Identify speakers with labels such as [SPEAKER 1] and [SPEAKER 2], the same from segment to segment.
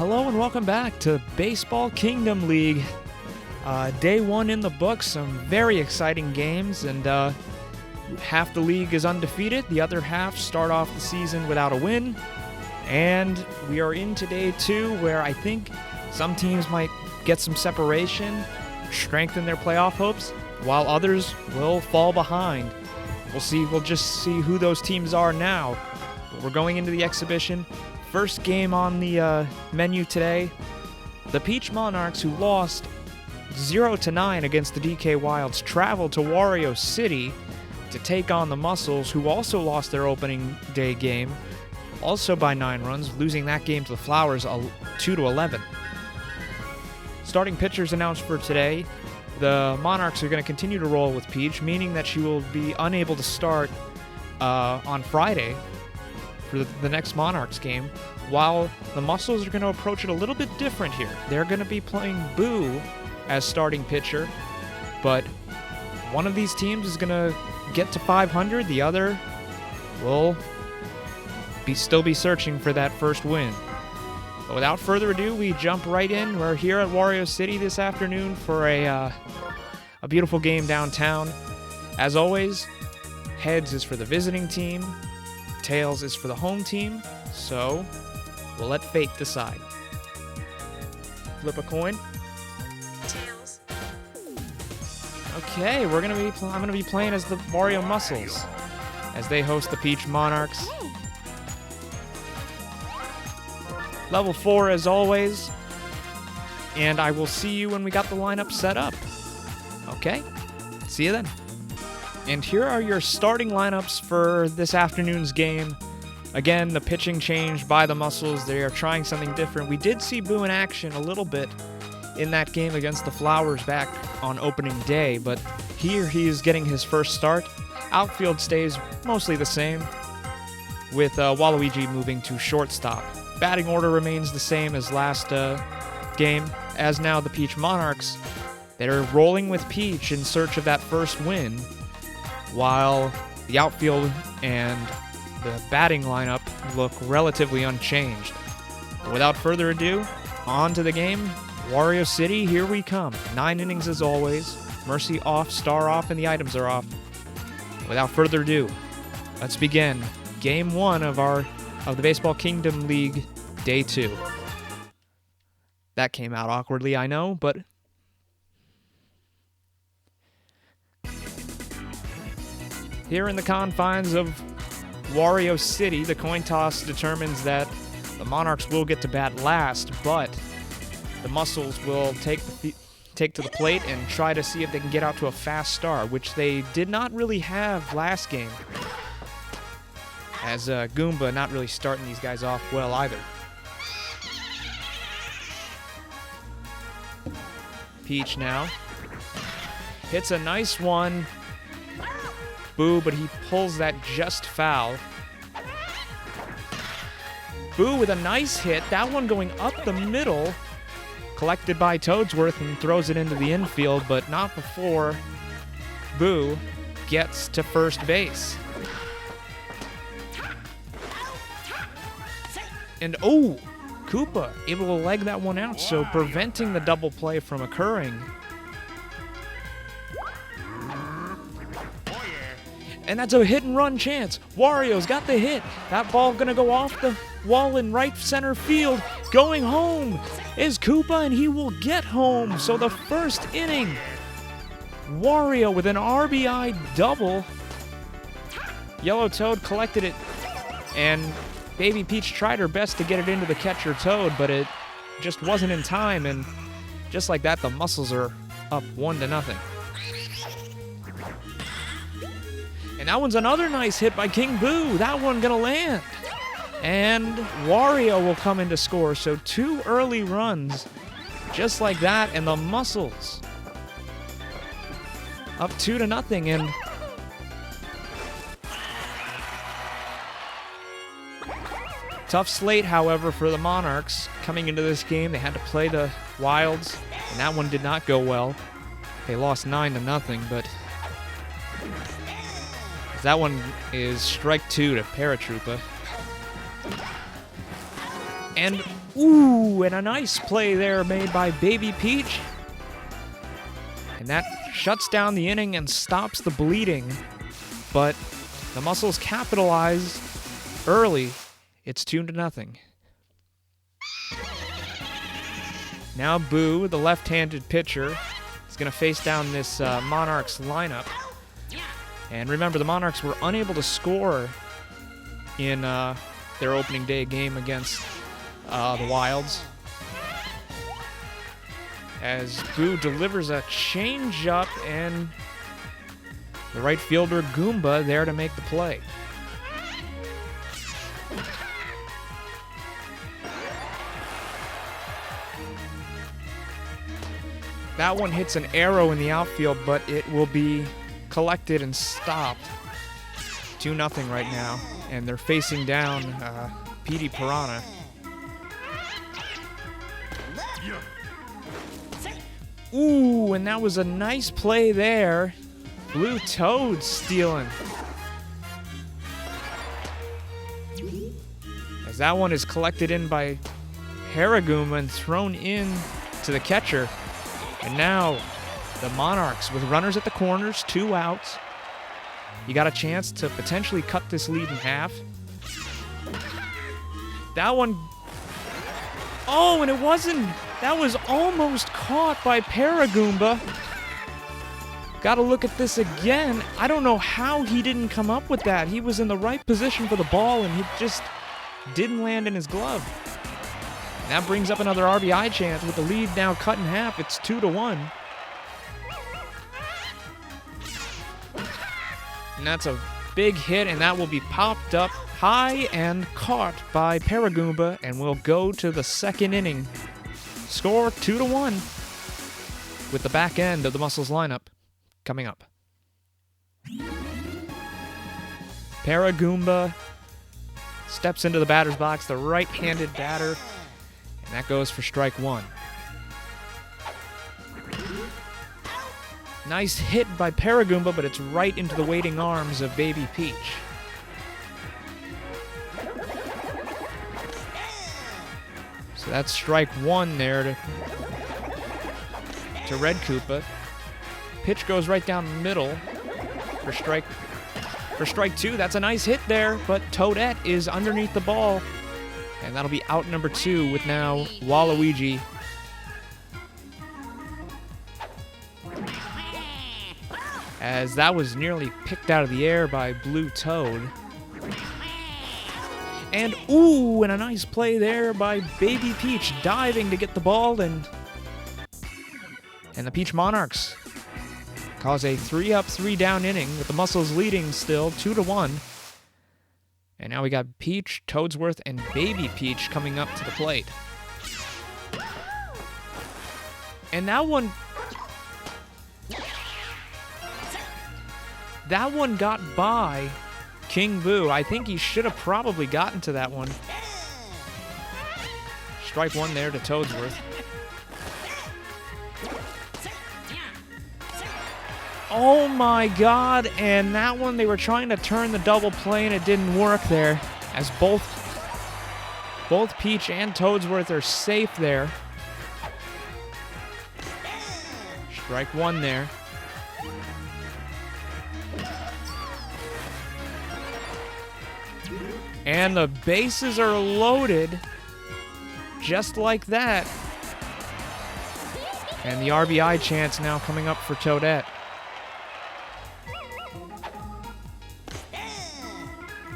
[SPEAKER 1] Hello and welcome back to Baseball Kingdom League. Day 1 in the books, some very exciting games, and half the league is undefeated, the other half start off the season without a win, and we are into Day 2 where I think some teams might get some separation, strengthen their playoff hopes, while others will fall behind. We'll just see who those teams are now. But we're going into the exhibition. First game on the menu today, the Peach Monarchs, who lost 0-9 against the DK Wilds, traveled to Wario City to take on the Muscles, who also lost their opening day game, also by 9 runs, losing that game to the Flowers 2-11. Starting pitchers announced for today. The Monarchs are going to continue to roll with Peach, meaning that she will be unable to start on Friday for the next Monarchs game, while the Muscles are going to approach it a little bit different here. They're going to be playing Boo as starting pitcher, but one of these teams is going to get to 500, the other will still be searching for that first win. But without further ado, we jump right in. We're here at Wario City this afternoon for a beautiful game downtown. As always, heads is for the visiting team, tails is for the home team, so we'll let fate decide. Flip a coin.
[SPEAKER 2] Tails.
[SPEAKER 1] Okay, I'm gonna be playing as the Wario Muscles as they host the Peach Monarchs. Level 4 as always, and I will see you when we got the lineup set up. Okay, see you then. And here are your starting lineups for this afternoon's game. Again, the pitching changed by the Muscles. They are trying something different. We did see Boo in action a little bit in that game against the Flowers back on opening day, but here he is getting his first start. Outfield stays mostly the same, with Waluigi moving to shortstop. Batting order remains the same as last game, as now the Peach Monarchs. They're rolling with Peach in search of that first win, while the outfield and the batting lineup look relatively unchanged. But without further ado, on to the game. Wario City, here we come. 9 innings as always. Mercy off, Star off, and the items are off. Without further ado, let's begin Game 1 of the Baseball Kingdom League, Day 2. That came out awkwardly, I know, but here in the confines of Wario City, the coin toss determines that the Monarchs will get to bat last, but the Muscles will take to the plate and try to see if they can get out to a fast start, which they did not really have last game, as Goomba not really starting these guys off well either. Peach now hits a nice one. Boo, but he pulls that just foul. Boo with a nice hit. That one going up the middle. Collected by Toadsworth and throws it into the infield, but not before Boo gets to first base. And oh, Koopa able to leg that one out, so preventing the double play from occurring. And that's a hit and run chance. Wario's got the hit. That ball gonna go off the wall in right center field. Going home is Koopa, and he will get home. So the first inning, Wario with an RBI double. Yellow Toad collected it, and Baby Peach tried her best to get it into the catcher Toad, but it just wasn't in time, and just like that, the Muscles are up 1-0. And that one's another nice hit by King Boo. That one gonna land. And Wario will come in to score, so 2 early runs, just like that, and the Muscles up 2-0, and tough slate, however, for the Monarchs. Coming into this game, they had to play the Wilds, and that one did not go well. They lost 9-0, but that one is strike 2 to Paratroopa. And, ooh, and a nice play there made by Baby Peach. And that shuts down the inning and stops the bleeding. But the Muscles capitalize early. It's 2-0. Now Boo, the left-handed pitcher, is going to face down this Monarchs lineup. And remember, the Monarchs were unable to score in their opening day game against the Wilds. As Boo delivers a changeup, and the right fielder Goomba there to make the play. That one hits an arrow in the outfield, but it will be collected and stopped. 2-0 right now, and they're facing down Petey Piranha. Ooh, and that was a nice play there. Blue Toad stealing. As that one is collected in by Paragoomba and thrown in to the catcher. And now the Monarchs with runners at the corners, 2 outs. You got a chance to potentially cut this lead in half. That one... Oh, and it wasn't... That was almost caught by Paragoomba. Got to look at this again. I don't know how he didn't come up with that. He was in the right position for the ball, and he just didn't land in his glove. And that brings up another RBI chance with the lead now cut in half. It's 2-1. And that's a big hit, and that will be popped up high and caught by Paragoomba, and we'll go to the second inning. Score 2-1 with the back end of the Muscles lineup coming up. Paragoomba steps into the batter's box, the right-handed batter, and that goes for strike 1. Nice hit by Paragoomba, but it's right into the waiting arms of Baby Peach. So that's strike 1 there to Red Koopa. Pitch goes right down the middle for strike 2. That's a nice hit there, but Toadette is underneath the ball. And that'll be out number 2 with now Waluigi. As that was nearly picked out of the air by Blue Toad. And ooh, and a nice play there by Baby Peach, diving to get the ball, and the Peach Monarchs cause a 3-up, 3-down inning with the Muscles leading still 2-1. And now we got Peach, Toadsworth, and Baby Peach coming up to the plate. And that one got by King Boo. I think he should have probably gotten to that one. Strike 1 there to Toadsworth. Oh my god, and that one they were trying to turn the double play and it didn't work there, as both Peach and Toadsworth are safe there. Strike 1 there. And the bases are loaded just like that. And the RBI chance now coming up for Toadette.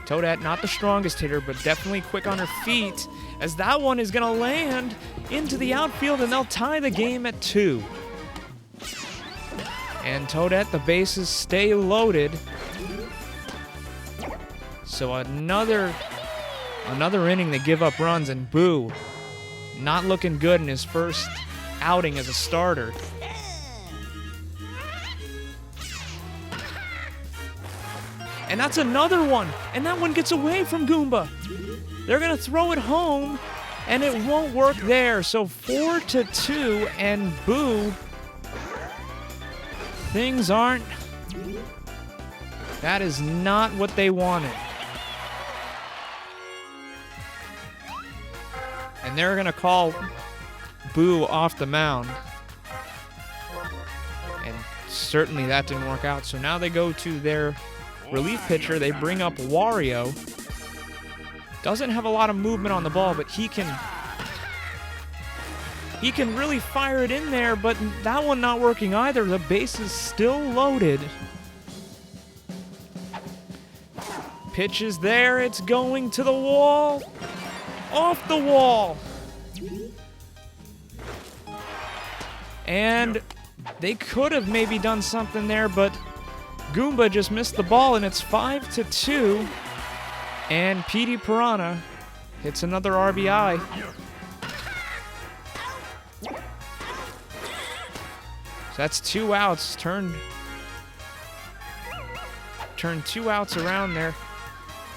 [SPEAKER 1] Toadette, not the strongest hitter, but definitely quick on her feet, as that one is going to land into the outfield, and they'll tie the game at 2. And Toadette, the bases stay loaded. So another inning they give up runs, and Boo not looking good in his first outing as a starter. And that's another one, and that one gets away from Goomba. They're going to throw it home, and it won't work there. So 4-2, and Boo, things aren't... That is not what they wanted. And they're going to call Boo off the mound. And certainly that didn't work out. So now they go to their relief pitcher. They bring up Wario. Doesn't have a lot of movement on the ball, but he can really fire it in there, but that one not working either. The base is still loaded. Pitch is there. It's going to the wall. Off the wall. And they could have maybe done something there, but Goomba just missed the ball, and it's 5-2. And Petey Piranha hits another RBI. So that's 2 outs. Turn 2 outs around there.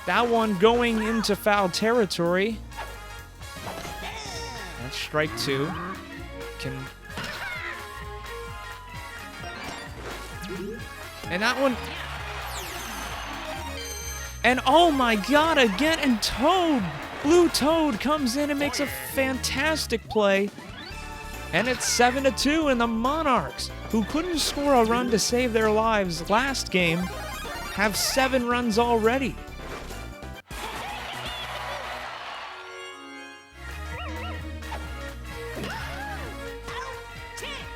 [SPEAKER 1] That one going into foul territory. That's strike 2. And that one. And oh my god, again, and Blue Toad comes in and makes a fantastic play. And it's 7-2, and the Monarchs, who couldn't score a run to save their lives last game, have 7 runs already.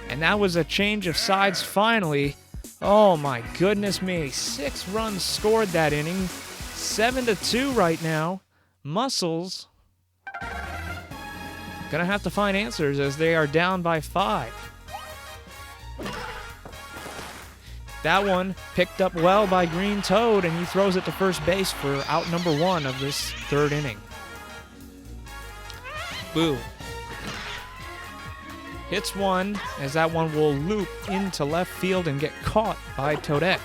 [SPEAKER 1] And that was a change of sides finally. Oh my goodness me, 6 runs scored that inning. 7-2 right now. Muscles gonna have to find answers as they are down by 5. That one picked up well by Green Toad, and he throws it to first base for out number 1 of this 3rd inning. Boo hits one, as that one will loop into left field and get caught by Toadette.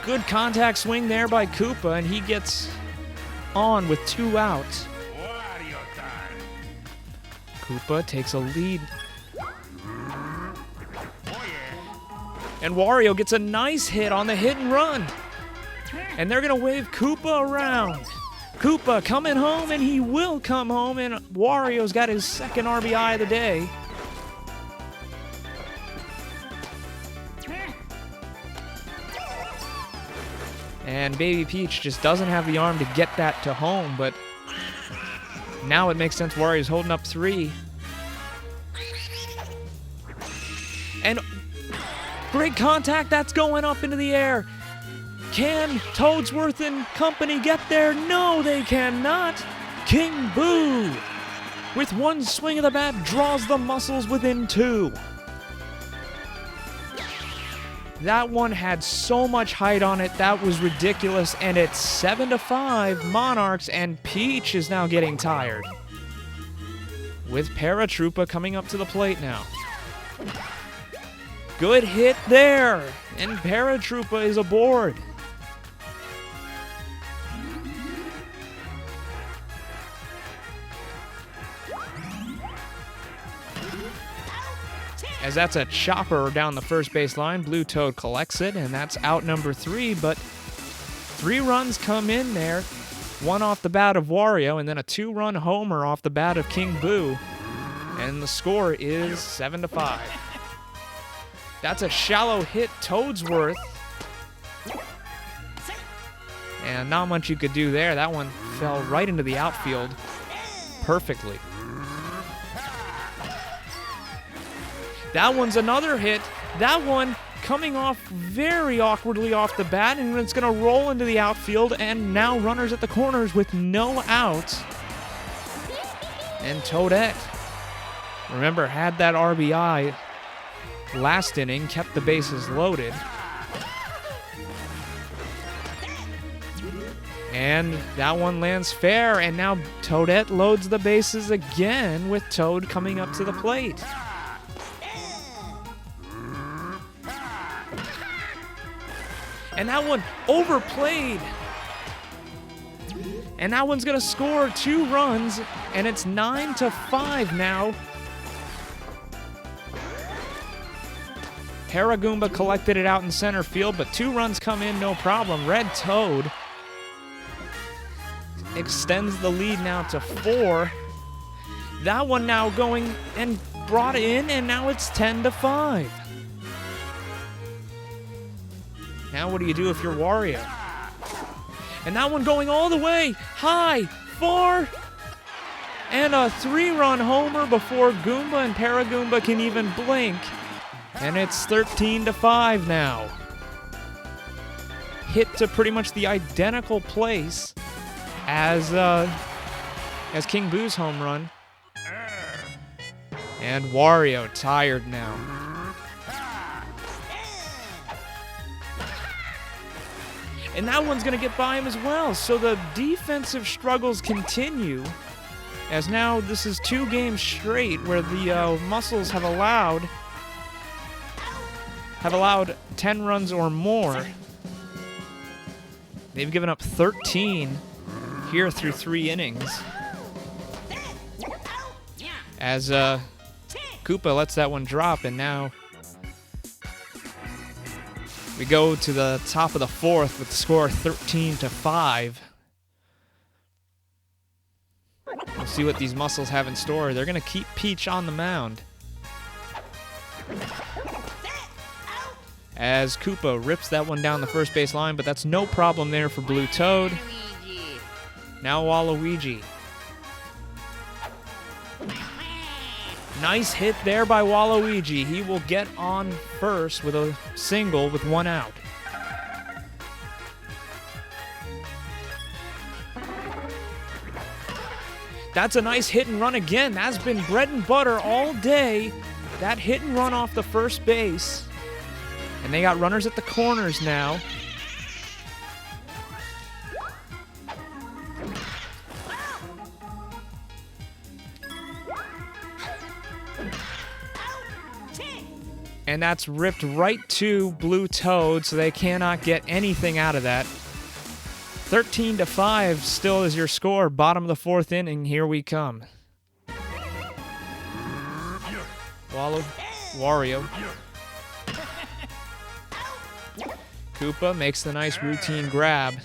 [SPEAKER 1] Good contact swing there by Koopa, and he gets on with 2 outs.
[SPEAKER 3] Wario time.
[SPEAKER 1] Koopa takes a lead. And Wario gets a nice hit on the hit and run. And they're going to wave Koopa around. Koopa coming home, and he will come home, and Wario's got his 2nd RBI of the day. And Baby Peach just doesn't have the arm to get that to home, but now it makes sense. Wario's holding up 3. And great contact, that's going up into the air. Can Toadsworth and company get there? No, they cannot. King Boo, with 1 swing of the bat, draws the Muscles within 2. That one had so much height on it, that was ridiculous, and it's 7-5 Monarchs, and Peach is now getting tired. With Paratroopa coming up to the plate now. Good hit there, and Paratroopa is aboard. As that's a chopper down the first base line, Blue Toad collects it, and that's out number 3, but 3 runs come in there. 1 off the bat of Wario, and then a 2-run homer off the bat of King Boo. And the score is 7-5. That's a shallow hit, Toadsworth. And not much you could do there. That one fell right into the outfield perfectly. That one's another hit. That one coming off very awkwardly off the bat, and it's going to roll into the outfield, and now runners at the corners with no outs. And Toadette, remember, had that RBI last inning, kept the bases loaded. And that one lands fair, and now Toadette loads the bases again with Toad coming up to the plate. And that one overplayed. And that one's going to score 2 runs, and it's 9-5 now. Paragoomba collected it out in center field, but 2 runs come in, no problem. Red Toad extends the lead now to 4. That one now going and brought in, and now it's 10-5. Now what do you do if you're Wario? And that one going all the way, high, far, and a 3-run homer before Goomba and Paragoomba can even blink. And it's 13-5 now. Hit to pretty much the identical place as King Boo's home run. And Wario tired now. And that one's going to get by him as well. So the defensive struggles continue, as now this is 2 games straight where the Muscles have allowed 10 runs or more. They've given up 13 here through 3 innings. As Koopa lets that one drop, and now we go to the top of the 4th with the score 13-5. We'll see what these Muscles have in store. They're going to keep Peach on the mound, as Koopa rips that one down the first base line, but that's no problem there for Blue Toad. Now Waluigi. Nice hit there by Waluigi. He will get on first with a single with 1 out. That's a nice hit and run again. That's been bread and butter all day. That hit and run off the first base. And they got runners at the corners now. And that's ripped right to Blue Toad, so they cannot get anything out of that. 13-5 still is your score. Bottom of the 4th inning, here we come. Wario. Koopa makes the nice routine grab.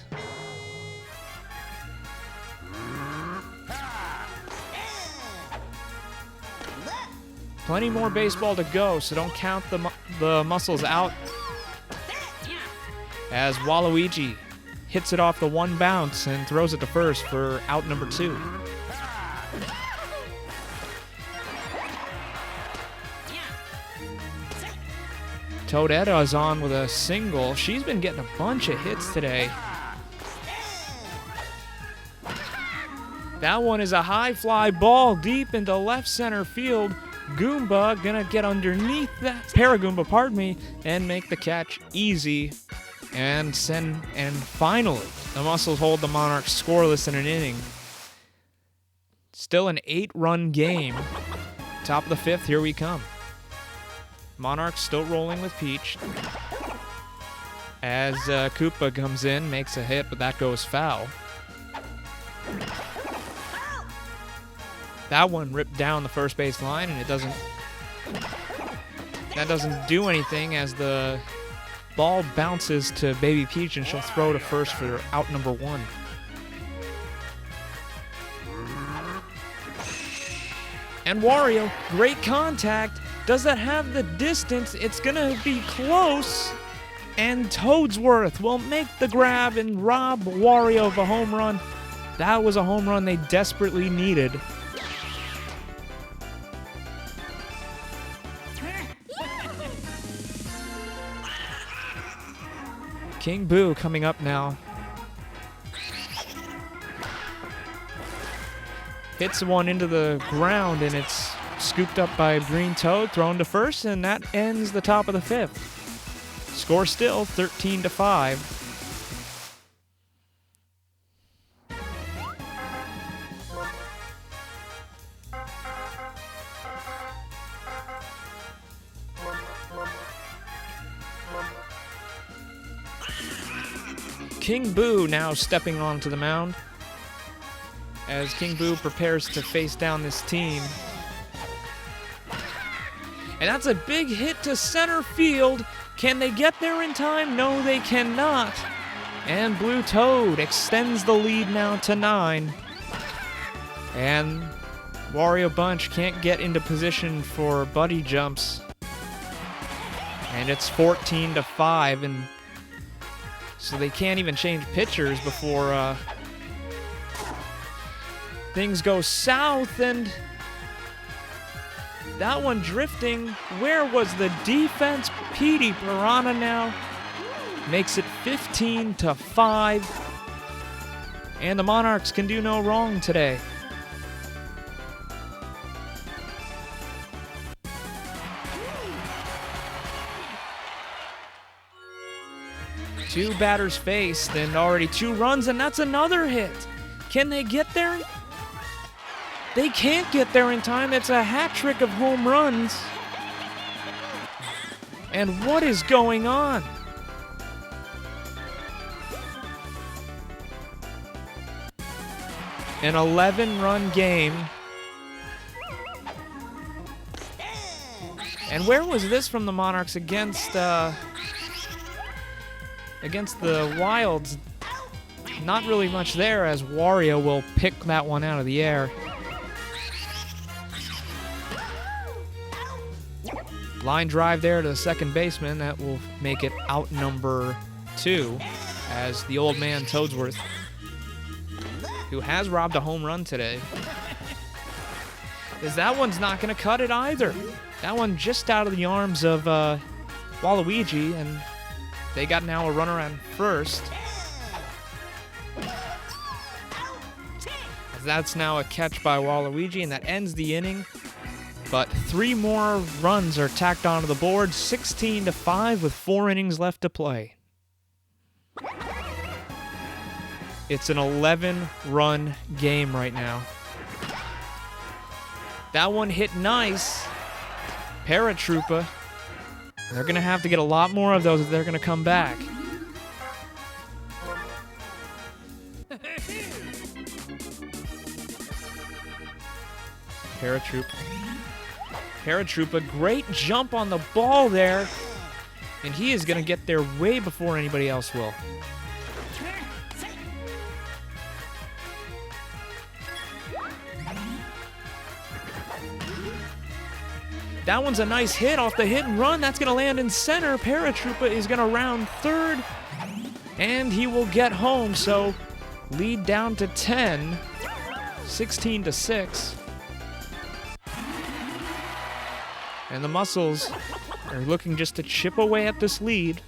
[SPEAKER 1] Plenty more baseball to go, so don't count the Muscles out. As Waluigi hits it off the 1 bounce and throws it to first for out number 2. Toadette is on with a single. She's been getting a bunch of hits today. That one is a high fly ball deep into left center field. Goomba gonna get underneath that, Paragoomba, pardon me, and make the catch easy. And finally, the Muscles hold the Monarchs scoreless in an inning. Still an 8-run game. Top of the 5th, here we come. Monarchs still rolling with Peach. As Koopa comes in, makes a hit, but that goes foul. That one ripped down the first base line, and that doesn't do anything as the ball bounces to Baby Peach, and she'll throw to first for out number 1. And Wario, great contact. Does that have the distance? It's gonna be close. And Toadsworth will make the grab and rob Wario of a home run. That was a home run they desperately needed. King Boo coming up now. Hits one into the ground, and it's scooped up by Green Toad, thrown to first, and that ends the top of the 5th. Score still 13-5. King Boo now stepping onto the mound as King Boo prepares to face down this team. And that's a big hit to center field. Can they get there in time? No, they cannot. And Blue Toad extends the lead now to 9. And Wario Bunch can't get into position for buddy jumps. And it's 14-5, and so they can't even change pitchers before things go south, and that one drifting. Where was the defense? Petey Piranha now makes it 15-5, and the Monarchs can do no wrong today. Two batters faced and already 2 runs, and that's another hit. Can they get there? They can't get there in time. It's a hat trick of home runs. And what is going on? An 11-run game. And where was this from the Monarchs against the Wilds? Not really much there, as Wario will pick that one out of the air. Line drive there to the second baseman. That will make it out number 2, as the old man Toadsworth, who has robbed a home run today, is that one's not going to cut it either. That one just out of the arms of Waluigi, and they got now a runner on first. That's now a catch by Waluigi, and that ends the inning. But 3 more runs are tacked onto the board, 16-5 with 4 innings left to play. It's an 11-run game right now. That one hit nice. Paratroopa. They're going to have to get a lot more of those if they're going to come back. Paratroopa, great jump on the ball there. And he is going to get there way before anybody else will. That one's a nice hit off the hit and run. That's going to land in center. Paratroopa is going to round third. And he will get home. So lead down to 10. 16-6. And the Muscles are looking just to chip away at this lead.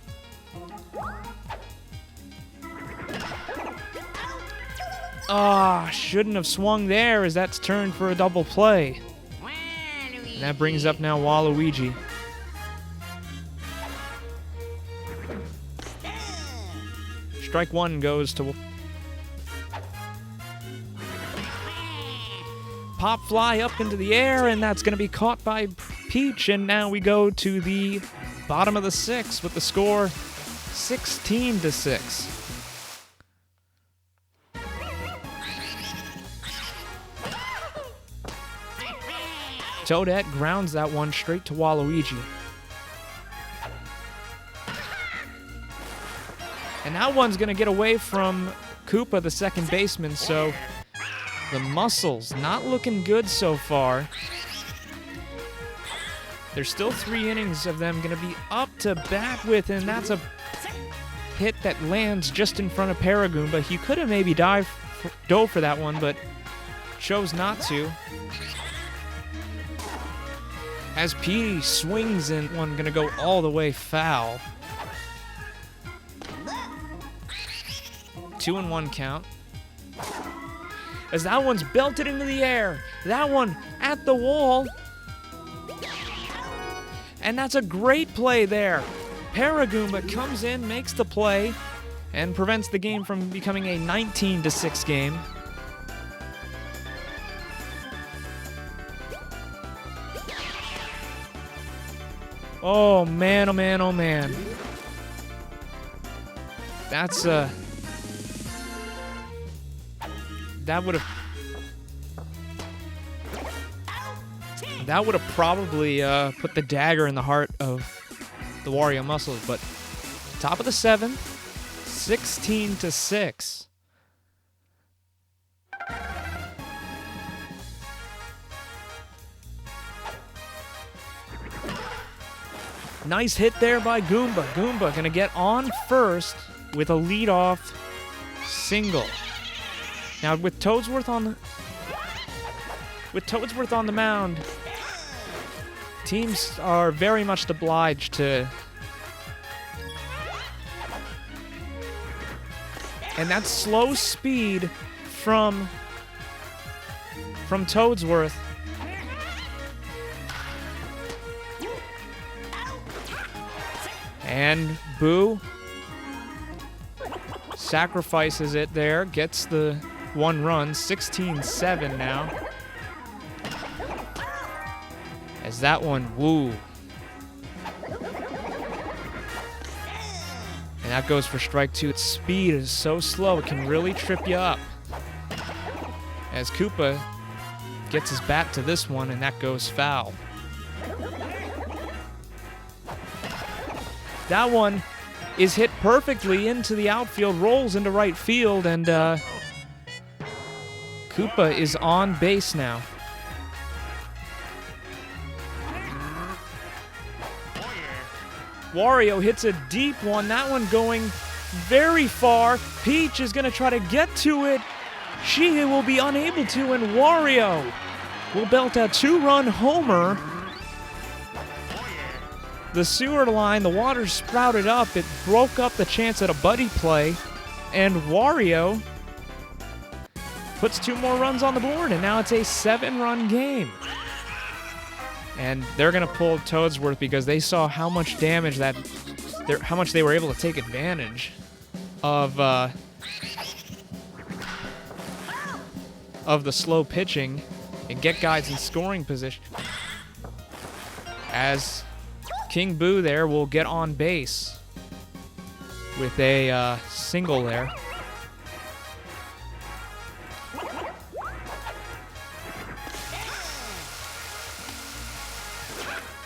[SPEAKER 1] Shouldn't have swung there, as that's turned for a double play. And that brings up now Waluigi. Strike 1 goes to... Pop fly up into the air, and that's going to be caught by Peach, and now we go to the bottom of the 6th with the score 16-6. Toadette grounds that one straight to Waluigi. And that one's going to get away from Koopa, the second baseman, so the Muscles not looking good so far. There's still 3 innings of them going to be up to bat with, and that's a hit that lands just in front of Paragoomba. He could have maybe dove for that one, but chose not to. As Petey swings in, one going to go all the way foul. 2-1 count. As that one's belted into the air. That one at the wall. And that's a great play there. Paragoomba comes in, makes the play, and prevents the game from becoming a 19-6 game. Oh man, oh man, oh man. That's that would have That would have probably put the dagger in the heart of the Wario Muscles, but top of the 7th, 16-6. Nice hit there by Goomba. Goomba gonna get on first with a lead-off single. Now with Toadsworth on the mound, teams are very much obliged to. And that slow speed from Toadsworth and Boo sacrifices it there, gets the 1 run, 16-7 now. As that one, woo. And that goes for strike 2. Its speed is so slow, it can really trip you up. As Koopa gets his bat to this one, and that goes foul. That one is hit perfectly into the outfield, rolls into right field, and Koopa is on base now. Wario hits a deep one, that one going very far. Peach is going to try to get to it. She will be unable to, and Wario will belt a 2-run homer. The sewer line, the water sprouted up. It broke up the chance at a buddy play, and Wario puts 2 more runs on the board, and now it's a 7-run game. And they're going to pull Toadsworth because they saw how much damage how much they were able to take advantage of the slow pitching and get guys in scoring position. As King Boo there will get on base with a single there.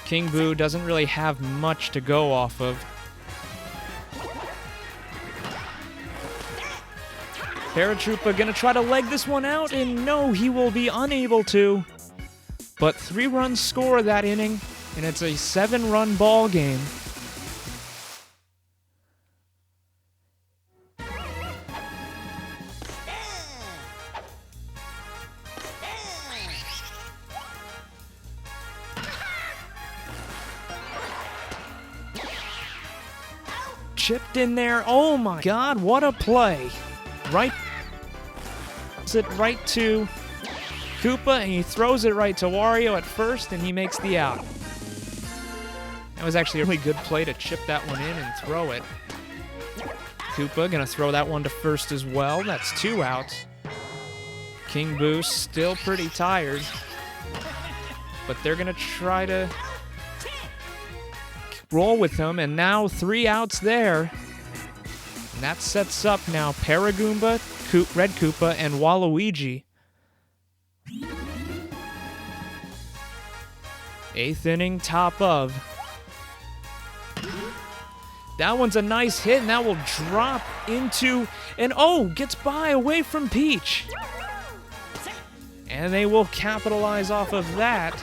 [SPEAKER 1] King Boo doesn't really have much to go off of. Paratroopa gonna try to leg this one out, and no, he will be unable to. But 3 runs score that inning, and it's a 7-run ball game. Chipped in there. Oh my God, what a play. Right to Koopa, and he throws it right to Wario at first, and he makes the out. That was actually a really good play to chip that one in and throw it. Koopa gonna throw that one to first as well. That's 2 outs. King Boo still pretty tired, but they're gonna try to roll with him, and now 3 outs there. And that sets up now Paragoomba, Red Koopa, and Waluigi. 8th inning, top of. That one's a nice hit, and that will drop into, and gets by away from Peach. And they will capitalize off of that.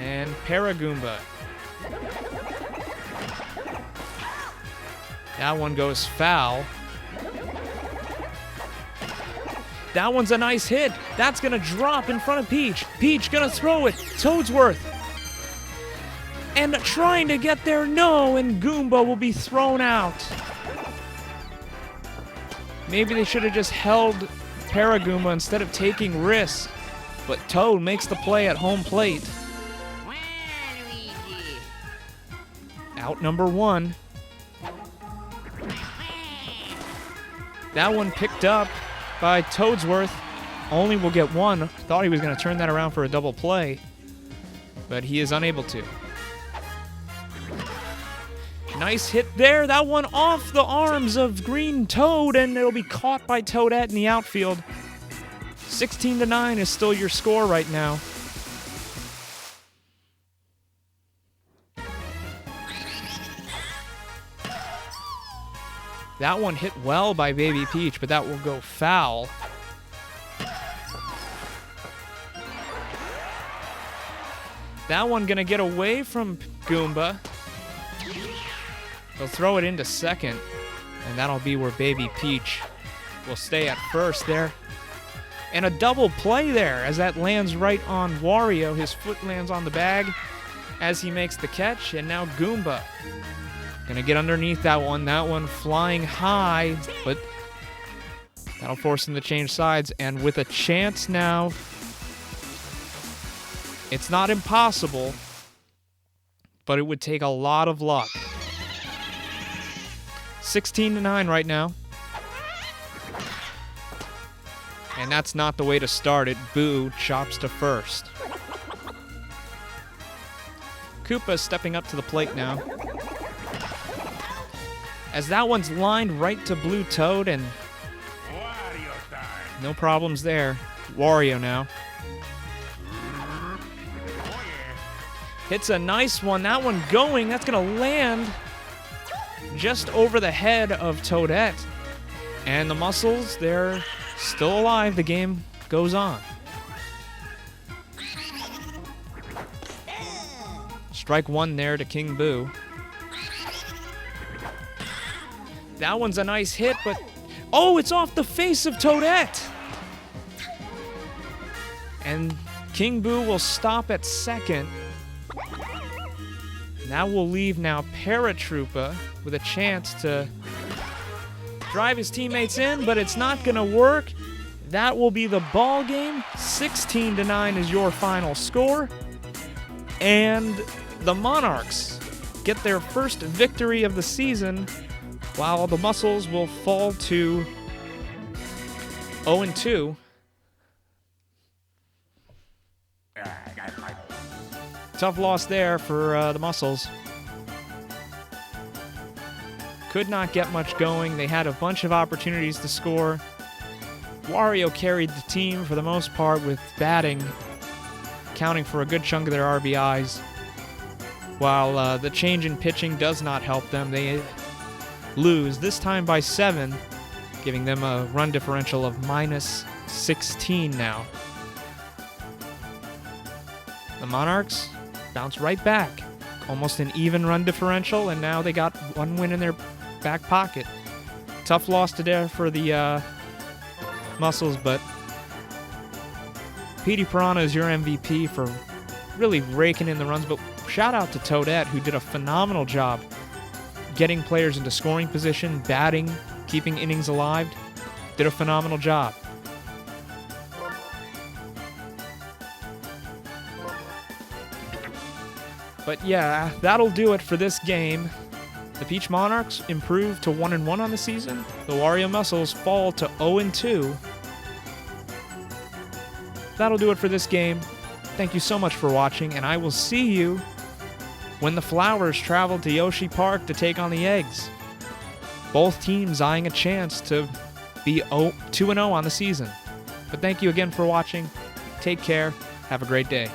[SPEAKER 1] And Paragoomba. That one goes foul. That one's a nice hit. That's going to drop in front of Peach. Peach going to throw it. Toadsworth. And trying to get there, no, and Goomba will be thrown out. Maybe they should have just held Paragoomba instead of taking risks. But Toad makes the play at home plate. Out number 1. That one picked up by Toadsworth. Only will get 1. Thought he was going to turn that around for a double play, but he is unable to. Nice hit there. That one off the arms of Green Toad, and it'll be caught by Toadette in the outfield. 16-9 is still your score right now. That one hit well by Baby Peach, but that will go foul. That one gonna get away from Goomba. They'll throw it into second, and that'll be where Baby Peach will stay at first there. And a double play there as that lands right on Wario. His foot lands on the bag as he makes the catch, and now Goomba gonna get underneath that one flying high, but that'll force him to change sides, and with a chance now, it's not impossible, but it would take a lot of luck. 16-9 right now. And that's not the way to start it. Boo chops to first. Koopa stepping up to the plate now. As that one's lined right to Blue Toad, and
[SPEAKER 3] Wario time.
[SPEAKER 1] no problems there. Wario now.
[SPEAKER 3] Oh yeah.
[SPEAKER 1] Hits a nice one. That one going. That's going to land just over the head of Toadette. And the Muscles, they're still alive. The game goes on. Strike one there to King Boo. That one's a nice hit, but... oh, it's off the face of Toadette! And King Boo will stop at second. That will leave now Paratroopa with a chance to drive his teammates in, but it's not going to work. That will be the ball game. 16-9 is your final score. And the Monarchs get their first victory of the season, while the Muscles will fall to 0-2. Tough loss there for the Muscles. Could not get much going. They had a bunch of opportunities to score. Wario carried the team for the most part with batting, accounting for a good chunk of their RBIs. While the change in pitching does not help them, they lose, this time by 7, giving them a run differential of -16 now. The Monarchs bounce right back. Almost an even run differential, and now they got one win in their back pocket. Tough loss today for the Muscles, but Petey Piranha is your MVP for really raking in the runs, but shout out to Toadette, who did a phenomenal job getting players into scoring position, batting, keeping innings alive. Did a phenomenal job. But yeah, that'll do it for this game. The Peach Monarchs improve to 1-1 on the season. The Wario Muscles fall to 0-2. That'll do it for this game. Thank you so much for watching, and I will see you when the Flowers travel to Yoshi Park to take on the Eggs. Both teams eyeing a chance to be 2-0 on the season. But thank you again for watching. Take care. Have a great day.